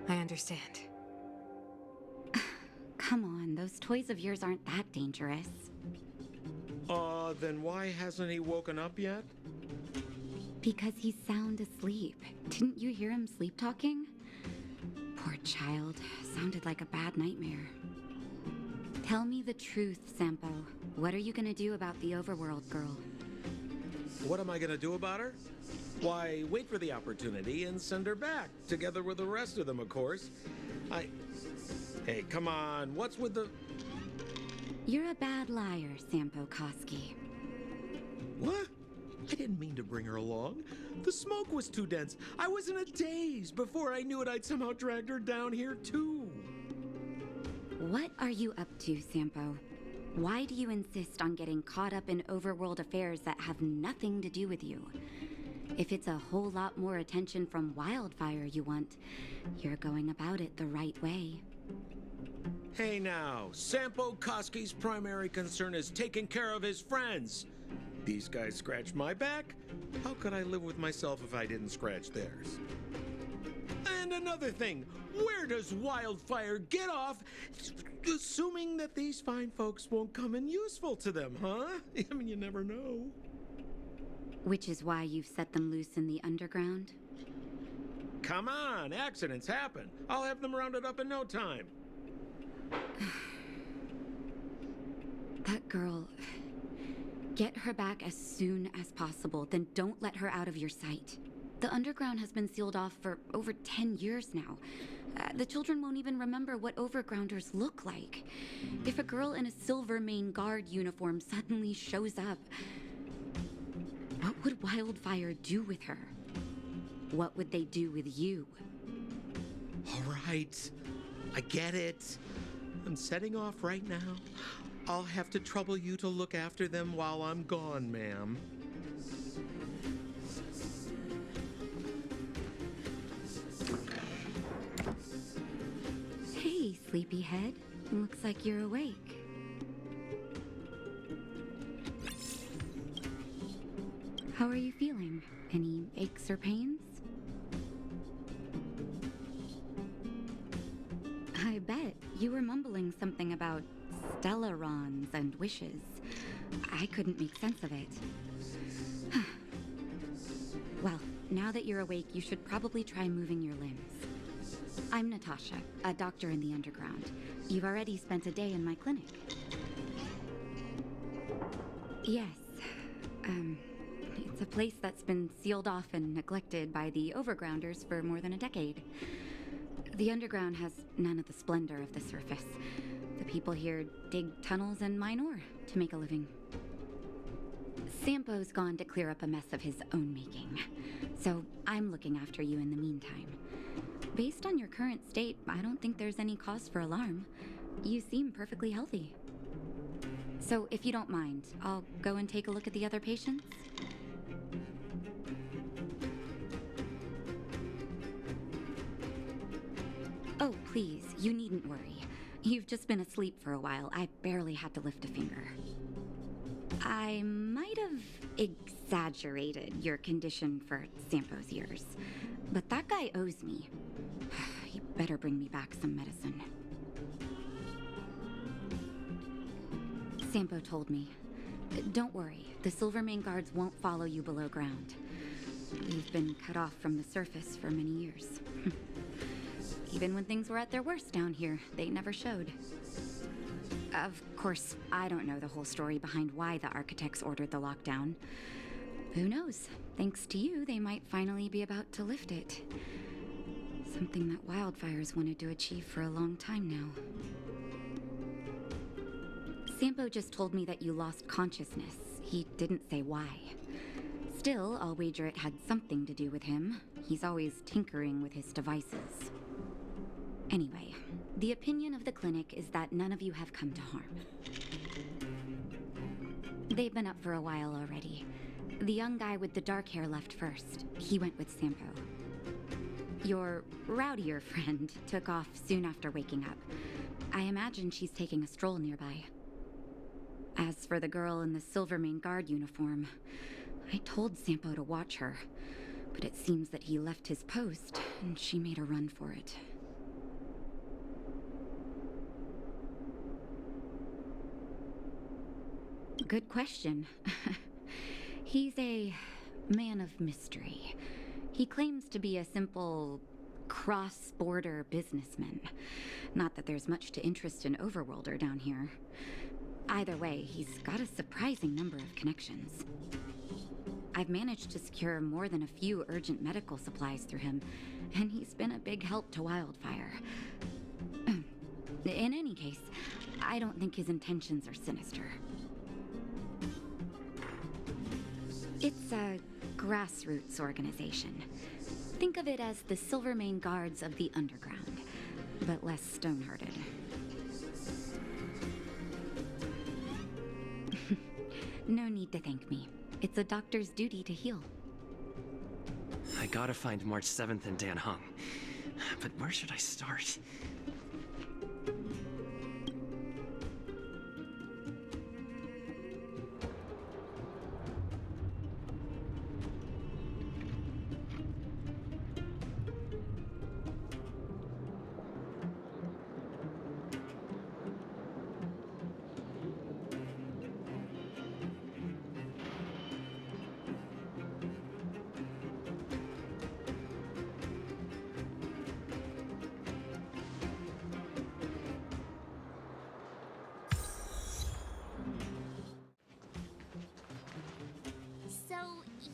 I understand. Come on, those toys of yours aren't that dangerous. Then why hasn't he woken up yet? Because he's sound asleep. Didn't you hear him sleep talking? Poor child. Sounded like a bad nightmare. Tell me the truth, Sampo. What are you gonna do about the overworld girl? What am I gonna do about her? Why, wait for the opportunity and send her back, together with the rest of them, of course. Hey, come on, what's with the... You're a bad liar, Sampo Koski. What? I didn't mean to bring her along. The smoke was too dense. I was in a daze. Before I knew it, I'd somehow dragged her down here, too. What are you up to, Sampo? Why do you insist on getting caught up in overworld affairs that have nothing to do with you? If it's a whole lot more attention from Wildfire you want, you're going about it the right way. Hey now, Sampo Koski's primary concern is taking care of his friends. These guys scratched my back. How could I live with myself if I didn't scratch theirs? And another thing, where does Wildfire get off assuming that these fine folks won't come in useful to them, huh? I mean, you never know. Which is why you've set them loose in the underground? Come on, accidents happen. I'll have them rounded up in no time. That girl... Get her back as soon as possible, then don't let her out of your sight. The underground has been sealed off for over 10 years now. The children won't even remember what overgrounders look like. If a girl in a Silvermane Guard uniform suddenly shows up, what would Wildfire do with her? What would they do with you? All right, I get it. I'm setting off right now. I'll have to trouble you to look after them while I'm gone, ma'am. Hey, sleepyhead. Looks like you're awake. How are you feeling? Any aches or pains? I bet you were mumbling something about Stellarons and wishes. I couldn't make sense of it. Well, now that you're awake, you should probably try moving your limbs. I'm Natasha, a doctor in the underground. You've already spent a day in my clinic. Yes. It's a place that's been sealed off and neglected by the overgrounders for more than a decade. The underground has none of the splendor of the surface. The people here dig tunnels and mine ore to make a living. Sampo's gone to clear up a mess of his own making, so I'm looking after you in the meantime. Based on your current state, I don't think there's any cause for alarm. You seem perfectly healthy. So if you don't mind, I'll go and take a look at the other patients. Oh, please, you needn't worry. You've just been asleep for a while. I barely had to lift a finger. I might have exaggerated your condition for Sampo's years, but that guy owes me. He better bring me back some medicine. Sampo told me. Don't worry, the Silvermane Guards won't follow you below ground. We've been cut off from the surface for many years. Even when things were at their worst down here, they never showed. Of course, I don't know the whole story behind why the architects ordered the lockdown. Who knows? Thanks to you, they might finally be about to lift it. Something that Wildfire's wanted to achieve for a long time now. Sampo just told me that you lost consciousness. He didn't say why. Still, I'll wager it had something to do with him. He's always tinkering with his devices. Anyway, the opinion of the clinic is that none of you have come to harm. They've been up for a while already. The young guy with the dark hair left first. He went with Sampo. Your rowdier friend took off soon after waking up. I imagine she's taking a stroll nearby. As for the girl in the Silvermane Guard uniform, I told Sampo to watch her, but it seems that he left his post and she made a run for it. Good question. He's a man of mystery. He claims to be a simple cross-border businessman. Not that there's much to interest an overworlder down here. Either way, he's got a surprising number of connections. I've managed to secure more than a few urgent medical supplies through him, and he's been a big help to Wildfire. In any case, I don't think his intentions are sinister. It's a grassroots organization. Think of it as the Silvermane Guards of the Underground, but less stone-hearted. No need to thank me. It's a doctor's duty to heal. I gotta find March 7th in Dan Hung. But where should I start?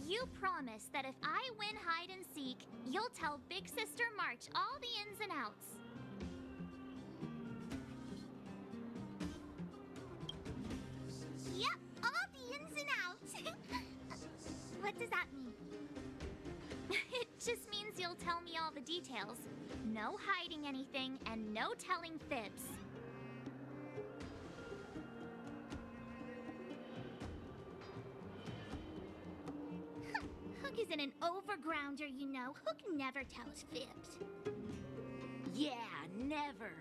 You promise that if I win hide and seek, you'll tell Big Sister March all the ins and outs. Yep, all the ins and outs. What does that mean? It just means you'll tell me all the details. No hiding anything and no telling fibs. Hook isn't an overgrounder, you know. Hook never tells fibs. Yeah, never.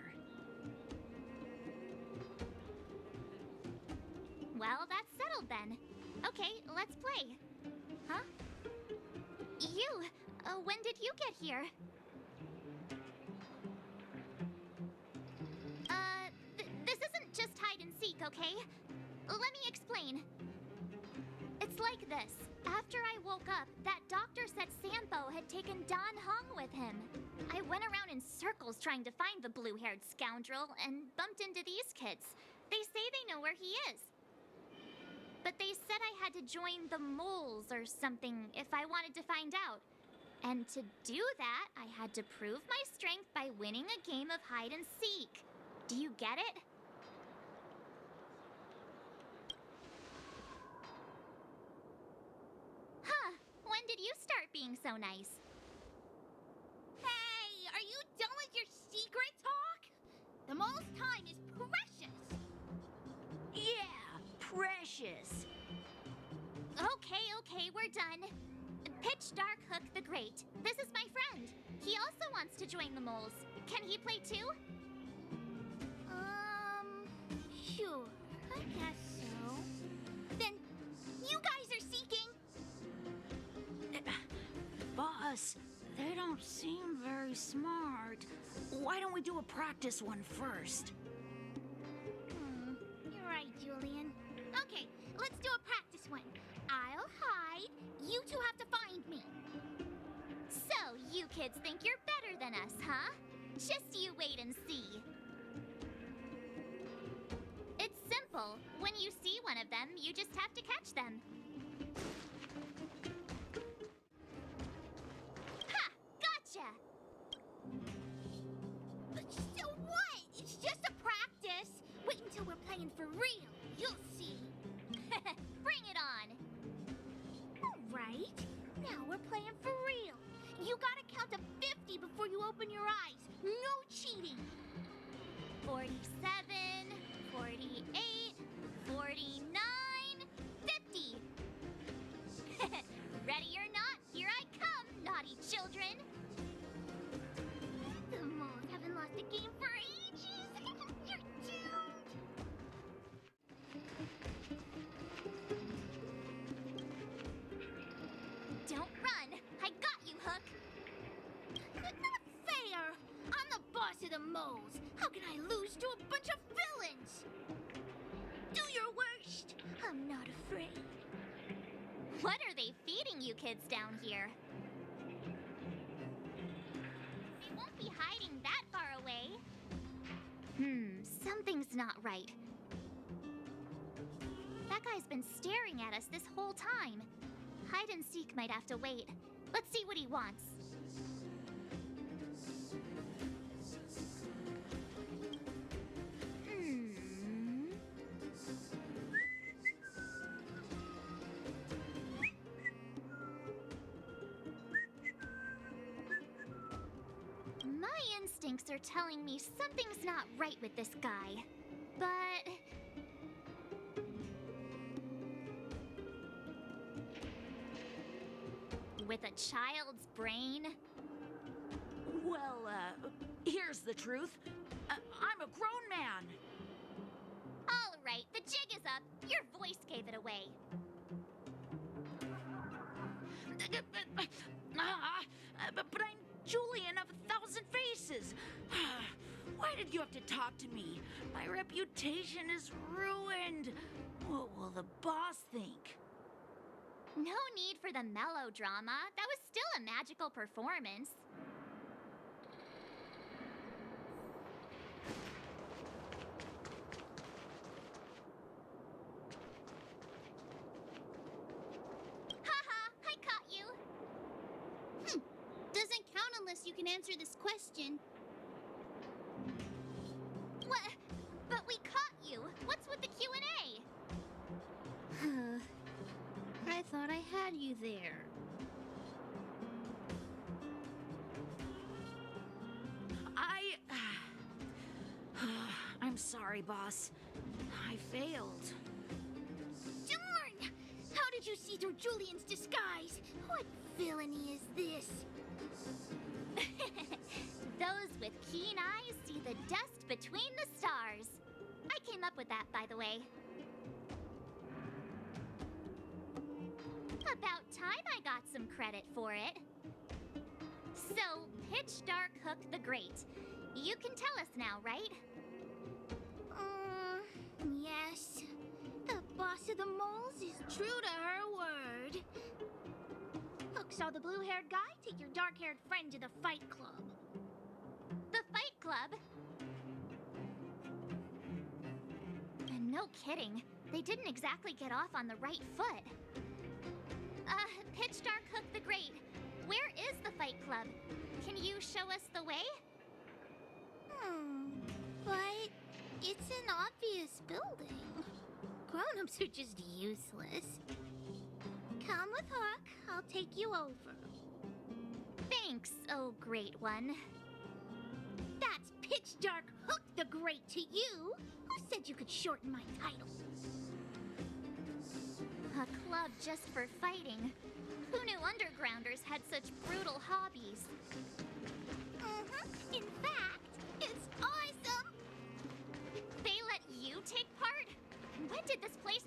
Well, that's settled then. Okay, let's play. Huh? You, when did you get here? This isn't just hide and seek, okay? Let me explain. It's like this. After I woke up, that doctor said Sampo had taken Don Hung with him. I went around in circles trying to find the blue-haired scoundrel and bumped into these kids. They say they know where he is. But they said I had to join the moles or something if I wanted to find out. And to do that, I had to prove my strength by winning a game of hide and seek. Do you get it? Huh, when did you start being so nice? Hey, are you done with your secret talk? The mole's time is precious. Yeah, precious. Okay, we're done. Pitch Dark Hook the Great. This is my friend. He also wants to join the moles. Can he play too? Sure. I guess so. Then, you guys are seeking. Boss, they don't seem very smart. Why don't we do a practice one first? You're right, Julian. Okay, let's do a practice one. I'll hide. You two have to find me. So, you kids think you're better than us, huh? Just you wait and see. It's simple. When you see one of them, you just have to catch them. Ha! Gotcha! But so what? It's just a practice. Wait until we're playing for real. You'll see. Bring it on! Right? Now we're playing for real. You gotta count to 50 before you open your eyes. No cheating. 47, 48, 49, 50. Ready or not, here I come, naughty children. The moles haven't lost a game for ages. You're doomed. Don't run. I got you, Hook. the moles. How can I lose to a bunch of villains? Do your worst. I'm not afraid. What are they feeding you kids down here? They won't be hiding that far away. Something's not right. That guy's been staring at us this whole time. Hide and seek might have to wait. Let's see what he wants. My instincts are telling me something's not right with this guy. But... with a child's brain? Well, here's the truth. I'm a grown man. All right, the jig is up. Your voice gave it away. But I'm Julian of 1,000 Faces. Why did you have to talk to me? My reputation is ruined. What will the boss think? No need for the melodrama. That was still a magical performance. Haha, I caught you. Doesn't count unless you can answer this question. What? But we caught you. What's with the Q&A? I thought I had you there. I'm sorry, boss. I failed. Darn! How did you see through Julian's disguise? What villainy is this? Those with keen eyes see the dust between the stars. I came up with that, by the way. About time I got some credit for it. So, Pitch Dark Hook the Great. You can tell us now, right? Yes. The boss of the moles is true to her word. Hook saw the blue-haired guy take your dark-haired friend to the fight club. The Fight Club? And no kidding, they didn't exactly get off on the right foot. Pitch Dark Hook the Great, where is the Fight Club? Can you show us the way? But it's an obvious building. Grown-ups are just useless. Come with Hook, I'll take you over. Thanks, oh great one. That's Pitch Dark Hook the Great to you. Who said you could shorten my title? A club just for fighting. Who knew undergrounders had such brutal hobbies? In fact, it's awesome. They let you take part? When did this place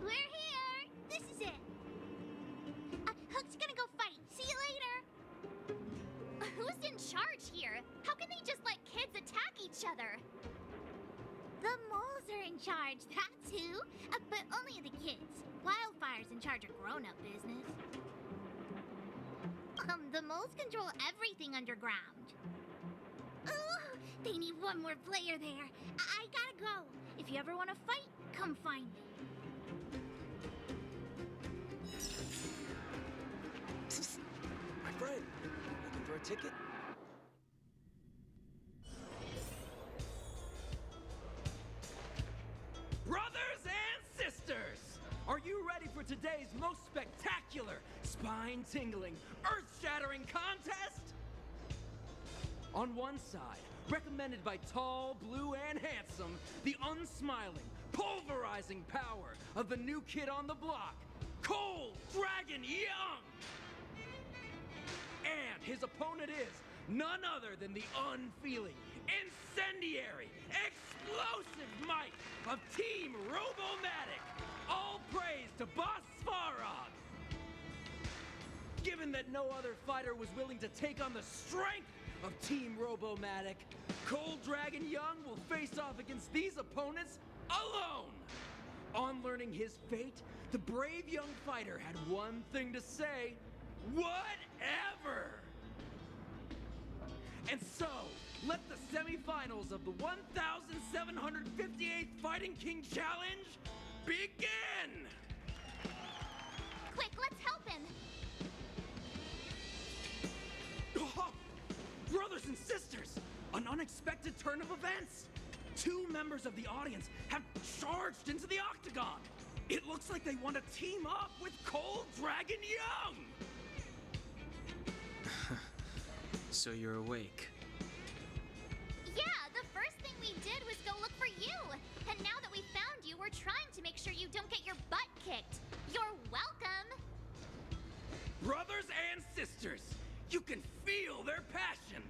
We're here. This is it. Hook's gonna go fight. See you later. Who's in charge here? How can they just let kids attack each other? The moles are in charge, that's who. But only the kids. Wildfire's in charge of grown-up business. The moles control everything underground. Ooh, they need one more player there. I gotta go. If you ever want to fight, come find me. My friend, looking for a ticket? Brothers and sisters, are you ready for today's most spectacular, spine-tingling, earth-shattering contest? On one side, recommended by tall, blue, and handsome, the unsmiling, pulverizing power of the new kid on the block, Cold Dragon Young! And his opponent is none other than the unfeeling, incendiary, explosive might of Team Robomatic. All praise to Boss Svarog. Given that no other fighter was willing to take on the strength of Team Robomatic, Cold Dragon Young will face off against these opponents alone! On learning his fate, the brave young fighter had one thing to say: whatever! And so, let the semifinals of the 1758th Fighting King Challenge begin! Quick, let's help him. Oh, brothers and sisters, an unexpected turn of events. Two members of the audience have charged into the octagon. It looks like they want to team up with Cold Dragon Young. So you're awake. Yeah, the first thing we did was go look for you. And now that we found you, we're trying to make sure you don't get your butt kicked. You're welcome. Brothers and sisters, you can feel their passion.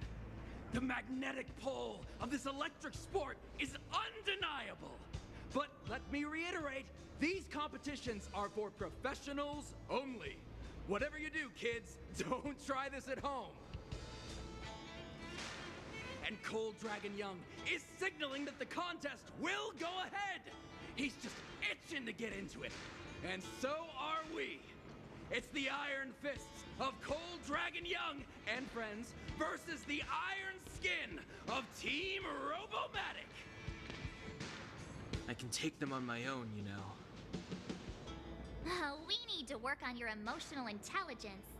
The magnetic pull of this electric sport is undeniable. But let me reiterate, these competitions are for professionals only. Whatever you do, kids, don't try this at home. And Cold Dragon Young is signaling that the contest will go ahead. He's just itching to get into it. And so are we. It's the Iron Fists of Cold Dragon Young and friends versus the Iron Skin of Team Robomatic. I can take them on my own, you know. We need to work on your emotional intelligence.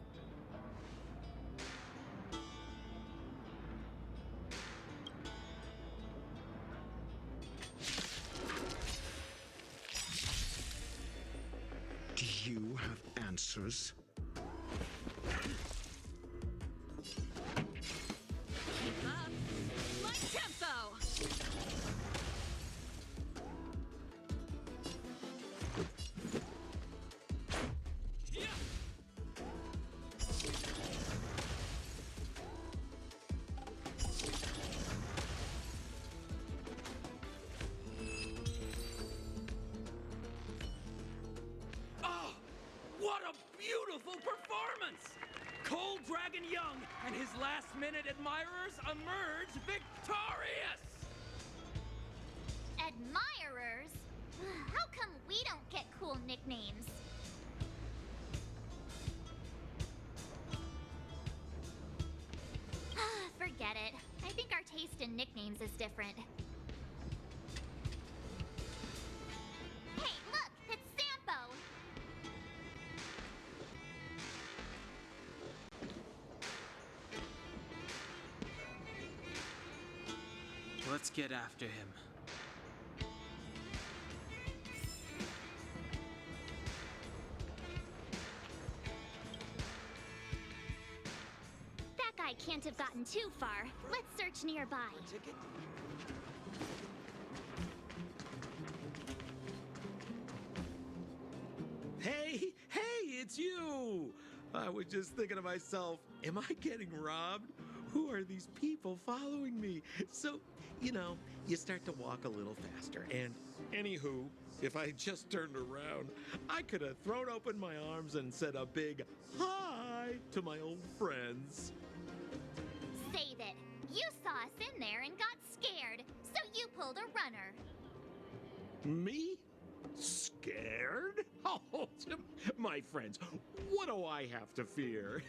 Do you have answers? Keep up. My tempo! Oh, what a beautiful performance! Cold Dragon Young and his last-minute admirers emerge victorious! Admirers? How come we don't get cool nicknames? Forget it. I think our taste in nicknames is different. Hey, look! It's Sampo! Let's get after him. That guy can't have gotten too far. Let's search nearby. Ticket? Hey, it's you! I was just thinking to myself, am I getting robbed? Who are these people following me? So, you start to walk a little faster. And anywho, if I just turned around, I could have thrown open my arms and said a big hi to my old friends. Save it. You saw us in there and got scared, so you pulled a runner. Me? Scared? Oh, my friends, what do I have to fear?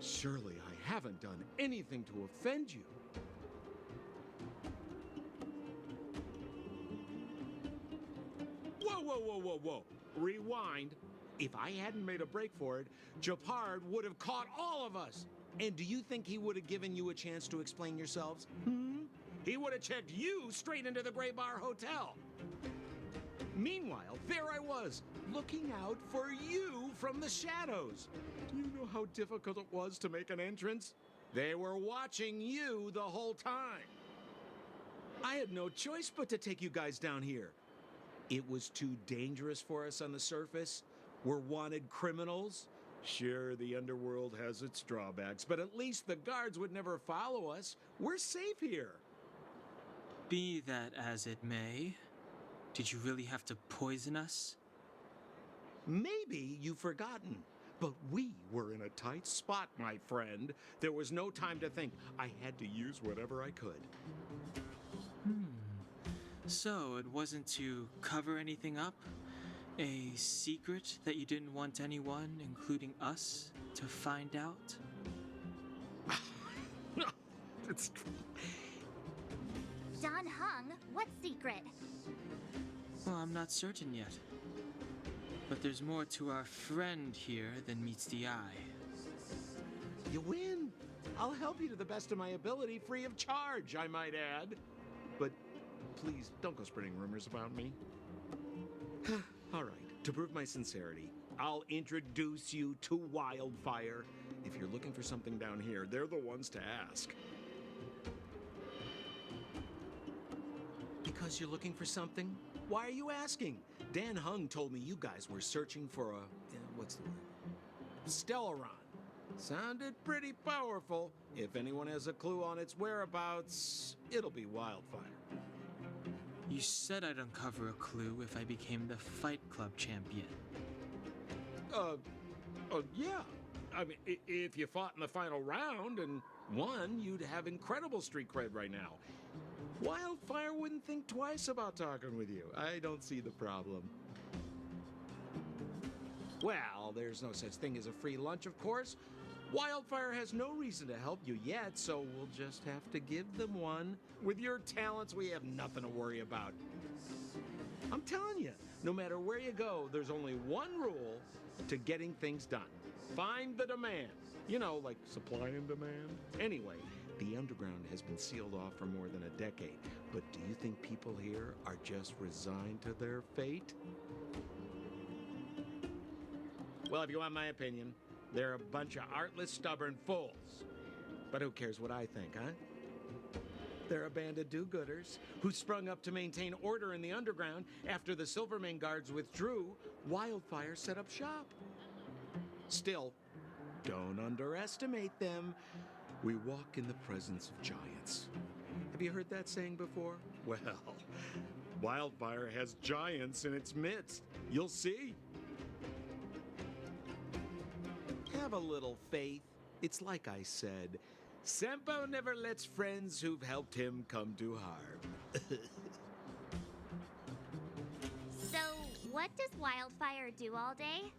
Surely I haven't done anything to offend you. Whoa. Rewind. If I hadn't made a break for it, Japard would have caught all of us. And do you think he would have given you a chance to explain yourselves? He would have checked you straight into the Gray Bar Hotel. Meanwhile, there I was, looking out for you from the shadows. Do you know how difficult it was to make an entrance? They were watching you the whole time. I had no choice but to take you guys down here. It was too dangerous for us on the surface. We're wanted criminals. Sure, the underworld has its drawbacks, but at least the guards would never follow us. We're safe here. Be that as it may, did you really have to poison us? Maybe you've forgotten, but we were in a tight spot, my friend. There was no time to think. I had to use whatever I could. So, it wasn't to cover anything up? A secret that you didn't want anyone, including us, to find out? No, it's... Don Hung, what secret? Well, I'm not certain yet. But there's more to our friend here than meets the eye. You win. I'll help you to the best of my ability, free of charge, I might add. But please, don't go spreading rumors about me. All right, to prove my sincerity, I'll introduce you to Wildfire. If you're looking for something down here, they're the ones to ask. Because you're looking for something? Why are you asking? Dan Hung told me you guys were searching for a... what's the word? Stellaron. Sounded pretty powerful. If anyone has a clue on its whereabouts, it'll be Wildfire. You said I'd uncover a clue if I became the Fight Club champion. Yeah. I mean, if you fought in the final round and won, you'd have incredible street cred right now. Wildfire wouldn't think twice about talking with you. I don't see the problem. Well, there's no such thing as a free lunch, of course. Wildfire has no reason to help you yet, so we'll just have to give them one. With your talents, we have nothing to worry about. I'm telling you, no matter where you go, there's only one rule to getting things done. Find the demand. You know, like supply and demand. Anyway, the underground has been sealed off for more than a decade. But do you think people here are just resigned to their fate? Well, if you want my opinion, they're a bunch of artless, stubborn fools. But who cares what I think, huh? They're a band of do-gooders who sprung up to maintain order in the underground after the Silvermane guards withdrew. Wildfire set up shop. Still, don't underestimate them. We walk in the presence of giants. Have you heard that saying before? Well, Wildfire has giants in its midst. You'll see. Have a little faith. It's like I said, Sampo never lets friends who've helped him come to harm. So, what does Wildfire do all day?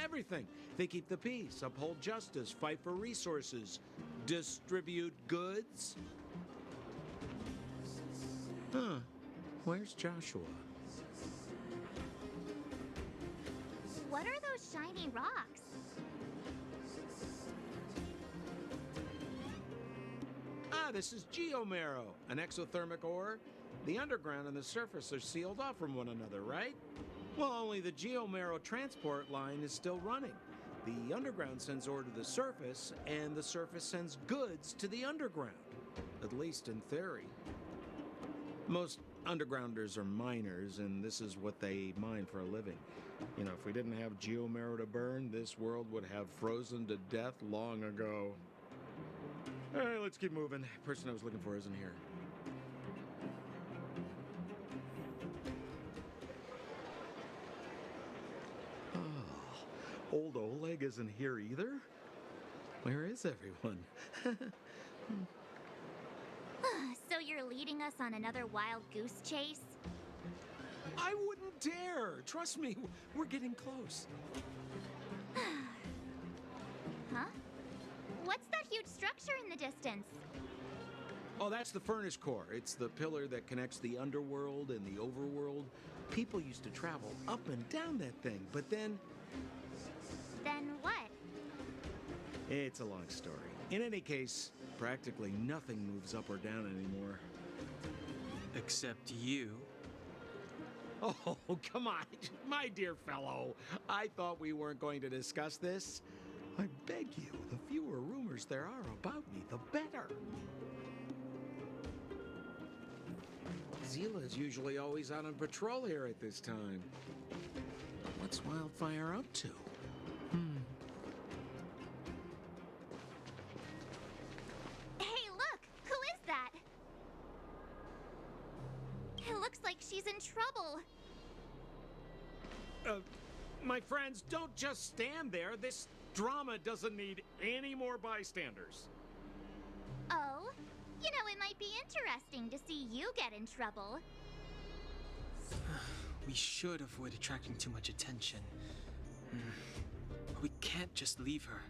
Everything. They keep the peace, uphold justice, fight for resources, distribute goods. Huh. Where's Joshua? What are those shiny rocks? This is geomarrow, an exothermic ore. The underground and the surface are sealed off from one another, right? Well, only the geomarrow transport line is still running. The underground sends ore to the surface, and the surface sends goods to the underground. At least in theory. Most undergrounders are miners, and this is what they mine for a living. You know, if we didn't have geomarrow to burn, this world would have frozen to death long ago. All right, let's keep moving. The person I was looking for isn't here. Oh, old Oleg isn't here either? Where is everyone? So you're leading us on another wild goose chase? I wouldn't dare. Trust me, we're getting close. Huh? What's that huge structure in the distance? Oh, that's the furnace core. It's the pillar that connects the underworld and the overworld. People used to travel up and down that thing, but then... Then what? It's a long story. In any case, practically nothing moves up or down anymore. Except you. Oh, come on, my dear fellow. I thought we weren't going to discuss this. I beg you, the fewer rumors there are about me, the better. Zila's usually always out on patrol here at this time. But what's Wildfire up to? Hey, look! Who is that? It looks like she's in trouble. My friends, don't just stand there. This drama doesn't need any more bystanders. Oh? You know, it might be interesting to see you get in trouble. We should avoid attracting too much attention. But we can't just leave her.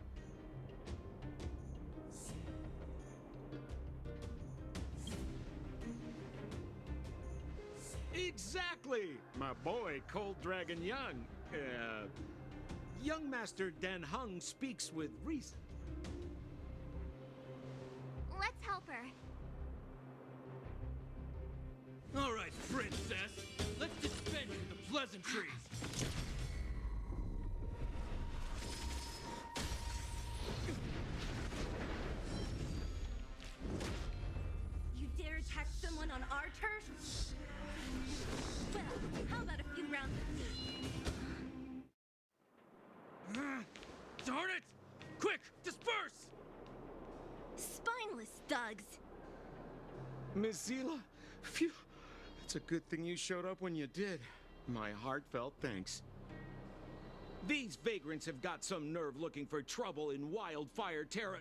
Exactly! My boy, Cold Dragon Young. Young Master Dan Hung speaks with reason. Let's help her. All right, princess. Let's dispense with the pleasantries. You dare attack someone on our turf? Well, how about a few rounds with me? Darn it! Quick, disperse! Spineless thugs. Miss Zila, phew. It's a good thing you showed up when you did. My heartfelt thanks. These vagrants have got some nerve looking for trouble in Wildfire Terra.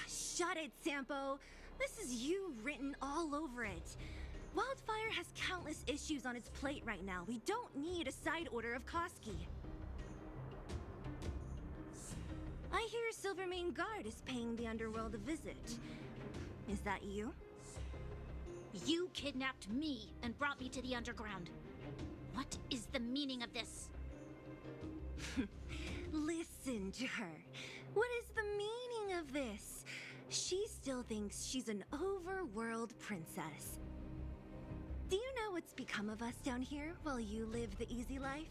Shut it, Sampo. This is you written all over it. Wildfire has countless issues on its plate right now. We don't need a side order of Koski. I hear Silvermane Guard is paying the underworld a visit. Is that you? You kidnapped me and brought me to the underground. What is the meaning of this? Listen to her. What is the meaning of this? She still thinks she's an overworld princess. Do you know what's become of us down here while you live the easy life?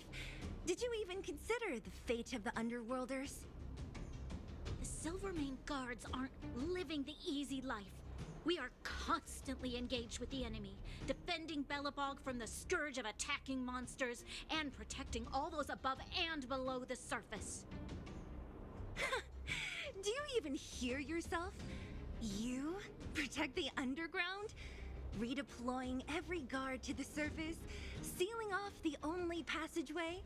Did you even consider the fate of the underworlders? The Silvermane Guards aren't living the easy life. We are constantly engaged with the enemy, defending Belobog from the scourge of attacking monsters and protecting all those above and below the surface. Do you even hear yourself? You protect the underground? Redeploying every guard to the surface? Sealing off the only passageway?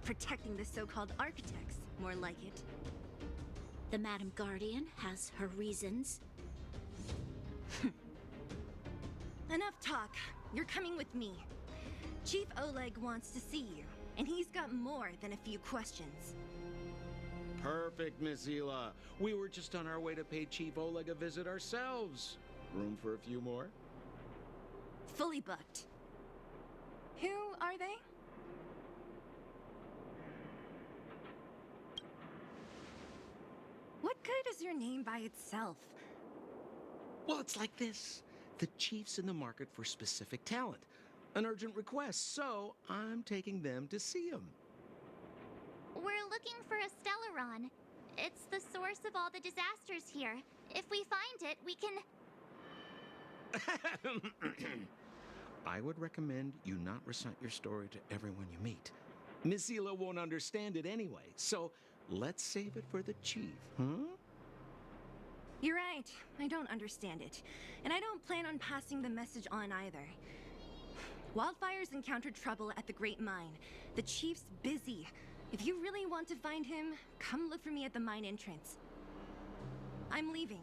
Protecting the so-called architects, more like it. The Madam Guardian has her reasons. Enough talk. You're coming with me. Chief Oleg wants to see you, and he's got more than a few questions. Perfect, Miss Zila. We were just on our way to pay Chief Oleg a visit ourselves. Room for a few more? Fully booked. Who are they? What good is your name by itself? Well, it's like this. The chief's in the market for specific talent. An urgent request, so I'm taking them to see him. We're looking for a Stellaron. It's the source of all the disasters here. If we find it, we can... I would recommend you not recite your story to everyone you meet. Miss Zila won't understand it anyway, so let's save it for the chief, huh? You're right. I don't understand it. And I don't plan on passing the message on either. Wildfire's encountered trouble at the Great Mine. The chief's busy. If you really want to find him, come look for me at the mine entrance. I'm leaving.